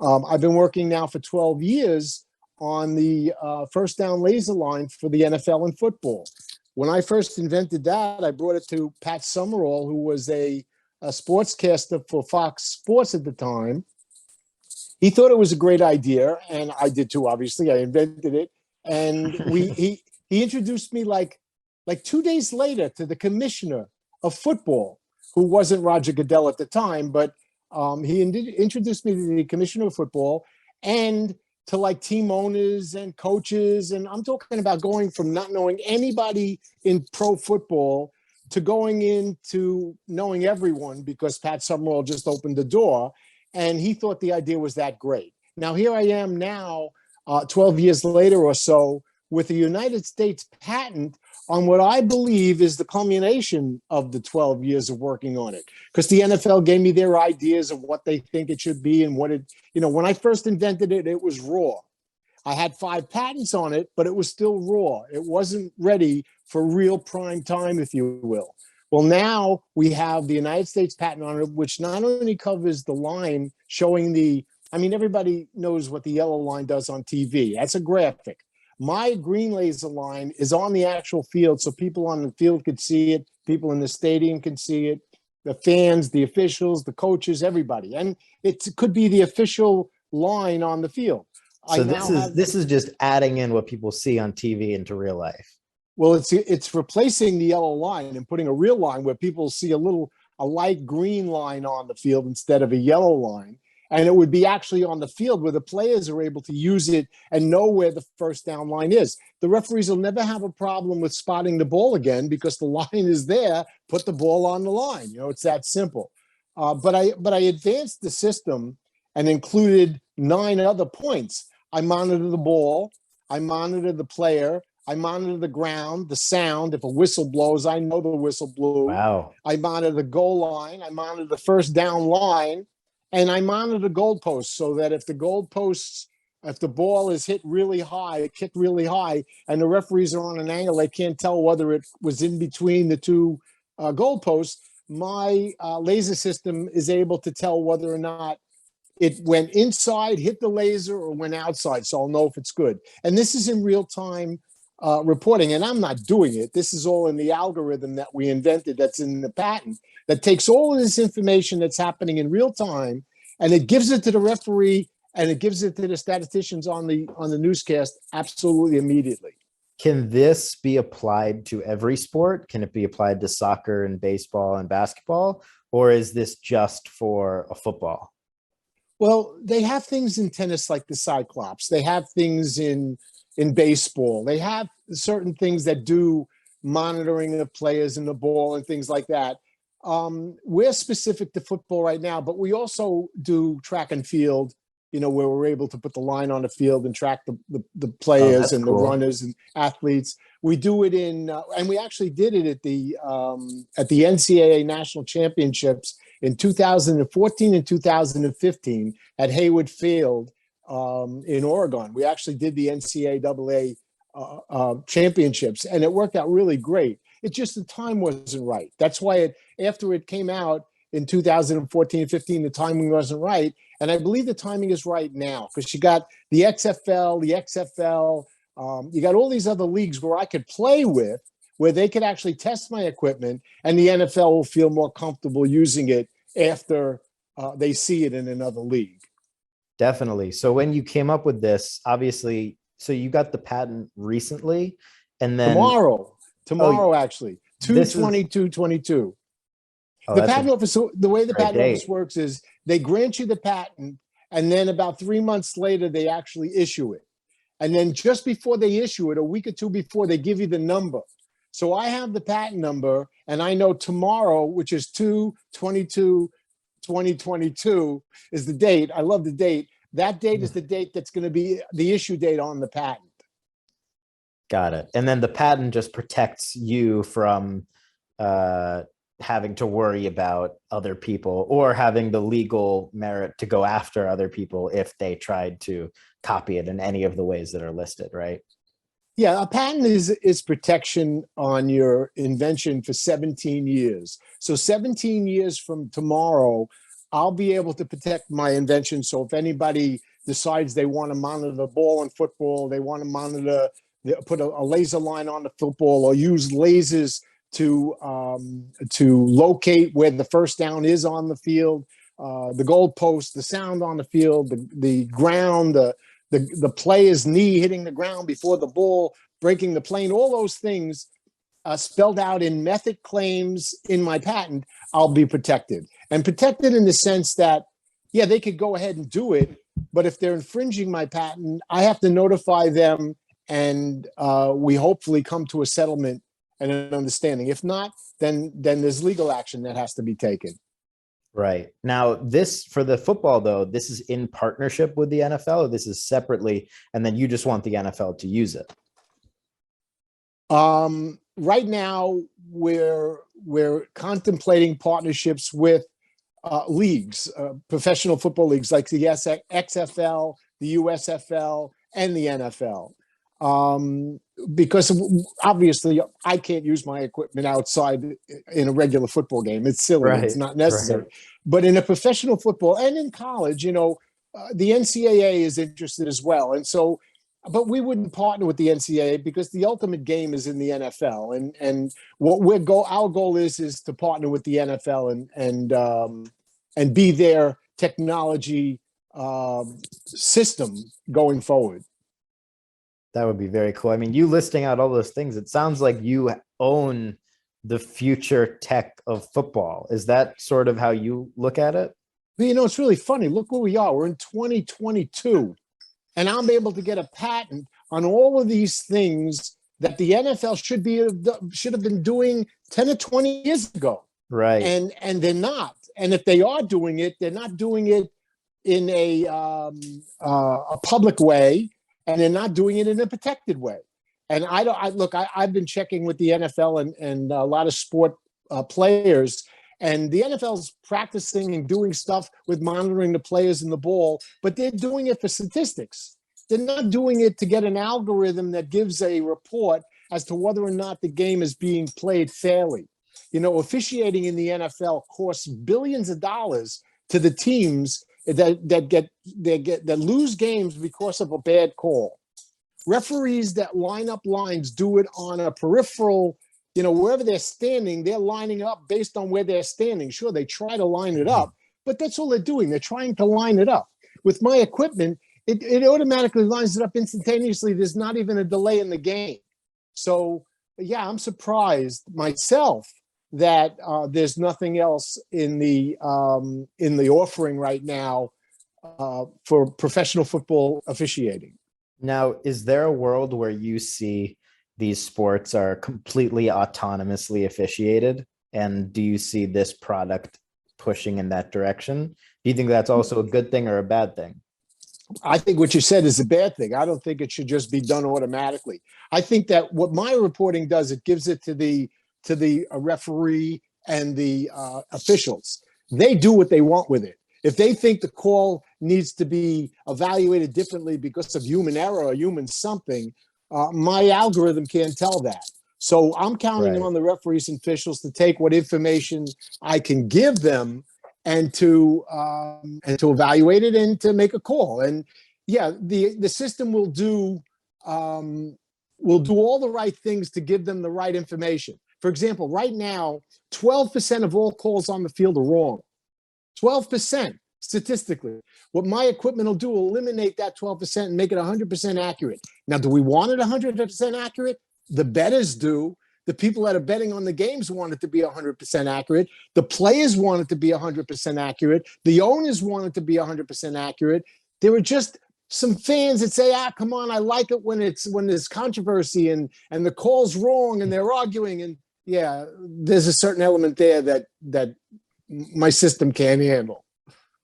I've been working now for 12 years on the first down laser line for the NFL and football. When I first invented that, I brought it to Pat Summerall, who was a sportscaster for Fox Sports at the time. He thought it was a great idea, and I did too, obviously. I invented it. And he introduced me like 2 days later to the commissioner of football, who wasn't Roger Goodell at the time, but he introduced me to the commissioner of football and to like team owners and coaches. And I'm talking about going from not knowing anybody in pro football to going into knowing everyone because Pat Summerall just opened the door. And he thought the idea was that great. Now, here I am now, 12 years later or so, with a United States patent on what I believe is the culmination of the 12 years of working on it. Because the NFL gave me their ideas of what they think it should be and what it, when I first invented it, it was raw. I had 5 patents on it, but it was still raw. It wasn't ready for real prime time, if you will. Well, now we have the United States patent on it, which not only covers the line showing everybody knows what the yellow line does on TV. That's a graphic. My green laser line is on the actual field, so people on the field could see it, people in the stadium can see it, the fans, the officials, the coaches, everybody. And it could be the official line on the field. So this is just adding in what people see on TV into real life. Well, it's replacing the yellow line and putting a real line where people see a light green line on the field instead of a yellow line. And it would be actually on the field where the players are able to use it and know where the first down line is. The referees will never have a problem with spotting the ball again because the line is there. Put the ball on the line. It's that simple. But I advanced the system and included 9 other points. I monitor the ball. I monitor the player. I monitor the ground, the sound. If a whistle blows, I know the whistle blew. Wow. I monitor the goal line. I monitor the first down line. And I monitor the goalposts so that if the ball is hit really high, kicked really high, and the referees are on an angle, they can't tell whether it was in between the 2 goalposts, my laser system is able to tell whether or not it went inside, hit the laser, or went outside. So I'll know if it's good. And this is in real time reporting, and I'm not doing it. This is all in the algorithm that we invented that's in the patent that takes all of this information that's happening in real time, and it gives it to the referee and it gives it to the statisticians on the newscast absolutely immediately. Can this be applied to every sport? Can it be applied to soccer and baseball and basketball? Or is this just for a football? Well, they have things in tennis like the Cyclops. They have things in baseball. They have certain things that do monitoring of players and the ball and things like that. We're specific to football right now, but we also do track and field, where we're able to put the line on the field and track the players and cool. The runners and athletes. We do it and we actually did it at the NCAA National Championships in 2014 and 2015 at Hayward Field in Oregon. We actually did the NCAA championships, and it worked out really great. It's just the time wasn't right. That's why after it came out in 2014, 15, the timing wasn't right. And I believe the timing is right now because you got the XFL, the XFL, you got all these other leagues where I could play with, where they could actually test my equipment, and the NFL will feel more comfortable using it after they see it in another league. Definitely. So when you came up with this, obviously, so you got the patent recently, and then tomorrow actually, 2/22/22. The patent office, the way the patent office works is they grant you the patent, and then about 3 months later, they actually issue it. And then just before they issue it, a week or 2 before, they give you the number. So I have the patent number, and I know tomorrow, which is 2/22/2022, is the date. I love the date. That date is the date that's going to be the issue date on the patent. Got it. And then the patent just protects you from having to worry about other people or having the legal merit to go after other people if they tried to copy it in any of the ways that are listed, right? Yeah, a patent is protection on your invention for 17 years. So 17 years from tomorrow, I'll be able to protect my invention. So if anybody decides they want to monitor the ball in football, they want to monitor, put a laser line on the football, or use lasers to locate where the first down is on the field, the goalpost, the sound on the field, the ground, the player's knee hitting the ground before the ball, breaking the plane, all those things spelled out in method claims in my patent, I'll be protected. And protected in the sense that, yeah, they could go ahead and do it, but if they're infringing my patent, I have to notify them, and we hopefully come to a settlement and an understanding. If not, then there's legal action that has to be taken. Right. Now, this for the football, though, this is in partnership with the NFL, or this is separately, and then you just want the NFL to use it? Right now, we're contemplating partnerships with leagues, professional football leagues like the XFL, the USFL, and the NFL. Because obviously I can't use my equipment outside in a regular football game. It's silly. Right. It's not necessary. Right. But in a professional football and in college, the NCAA is interested as well. And so, but we wouldn't partner with the NCAA because the ultimate game is in the NFL. And what our goal is to partner with the NFL and be their technology system going forward. That would be very cool. I mean, you listing out all those things, it sounds like you own the future tech of football. Is that sort of how you look at it? But, it's really funny. Look where we are. We're in 2022, and I'm able to get a patent on all of these things that the NFL should have been doing 10 or 20 years ago. Right. And they're not. And if they are doing it, they're not doing it in a public way. And they're not doing it in a protected way. And I've been checking with the NFL and a lot of sport players, and the NFL's practicing and doing stuff with monitoring the players and the ball, but they're doing it for statistics. They're not doing it to get an algorithm that gives a report as to whether or not the game is being played fairly. Officiating in the NFL costs billions of dollars to the teams that lose games because of a bad call. Referees that line up lines do it on a peripheral, wherever they're standing, they're lining up based on where they're standing. Sure, they try to line it up, but that's all they're doing. They're trying to line it up. With my equipment, it automatically lines it up instantaneously. There's not even a delay in the game. So, yeah, I'm surprised myself that there's nothing else in the offering right now for professional football officiating. Now, is there a world where you see these sports are completely autonomously officiated? And do you see this product pushing in that direction? Do you think that's also a good thing or a bad thing? I think what you said is a bad thing. I don't think it should just be done automatically. I think that what my reporting does, it gives it to the referee and the officials. They do what they want with it. If they think the call needs to be evaluated differently because of human error or human something, my algorithm can't tell that. So I'm counting on the referees and officials to take what information I can give them and to evaluate it and to make a call. And yeah, the system will do all the right things to give them the right information. For example, right now, 12% of all calls on the field are wrong. 12% statistically. What my equipment will do will eliminate that 12% and make it 100% accurate. Now, do we want it 100% accurate? The bettors do. The people that are betting on the games want it to be 100% accurate. The players want it to be 100% accurate. The owners want it to be 100% accurate. There are just some fans that say, come on, I like it when there's controversy and the call's wrong and they're arguing. And yeah, there's a certain element there that my system can't handle.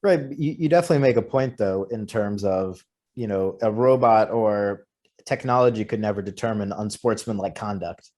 Right. You definitely make a point, though, in terms of, a robot or technology could never determine unsportsmanlike conduct.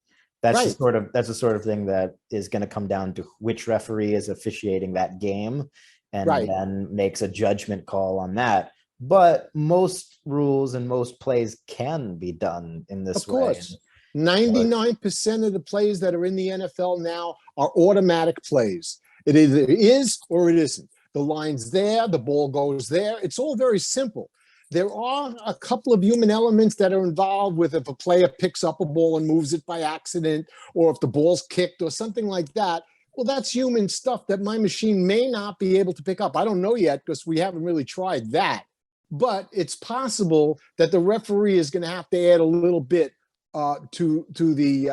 That's the sort of thing that is going to come down to which referee is officiating that game and then makes a judgment call on that. But most rules and most plays can be done in this way. Of course. 99% of the plays that are in the NFL now are automatic plays. It either is or it isn't. the line's there, the ball goes there. It's all very simple. There are a couple of human elements that are involved with if a player picks up a ball and moves it by accident, or if the ball's kicked or something like that. Well, that's human stuff that my machine may not be able to pick up. I don't know yet because we haven't really tried that. But it's possible that the referee is going to have to add a little bit to the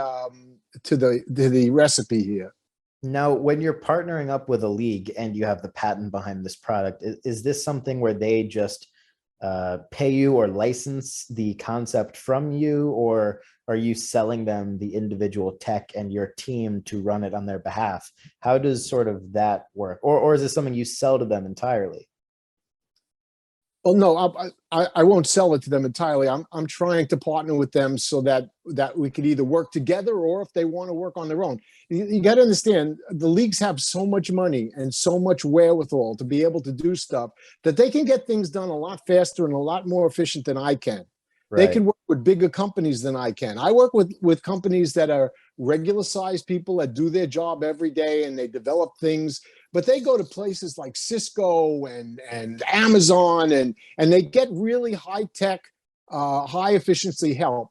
recipe here. Now, when you're partnering up with a league and you have the patent behind this product, is this something where they just pay you or license the concept from you, or are you selling them the individual tech and your team to run it on their behalf? How does sort of that work? Or is it something you sell to them entirely? Well, no, I won't sell it to them entirely. I'm trying to partner with them so that we could either work together, or if they want to work on their own. You got to understand, the leagues have so much money and so much wherewithal to be able to do stuff that they can get things done a lot faster and a lot more efficient than I can. They Right. can work with bigger companies than I can. I work with companies that are regular sized people that do their job every day and they develop things, but they go to places like Cisco and Amazon and they get really high tech, high efficiency help.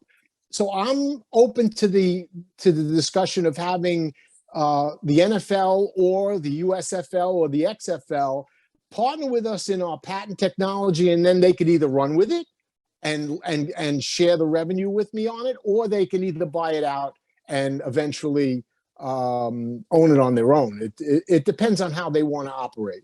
So I'm open to the discussion of having the NFL or the USFL or the XFL partner with us in our patent technology, and then they could either run with it and share the revenue with me on it, or they can either buy it out and eventually own it on their own. It depends on how they want to operate.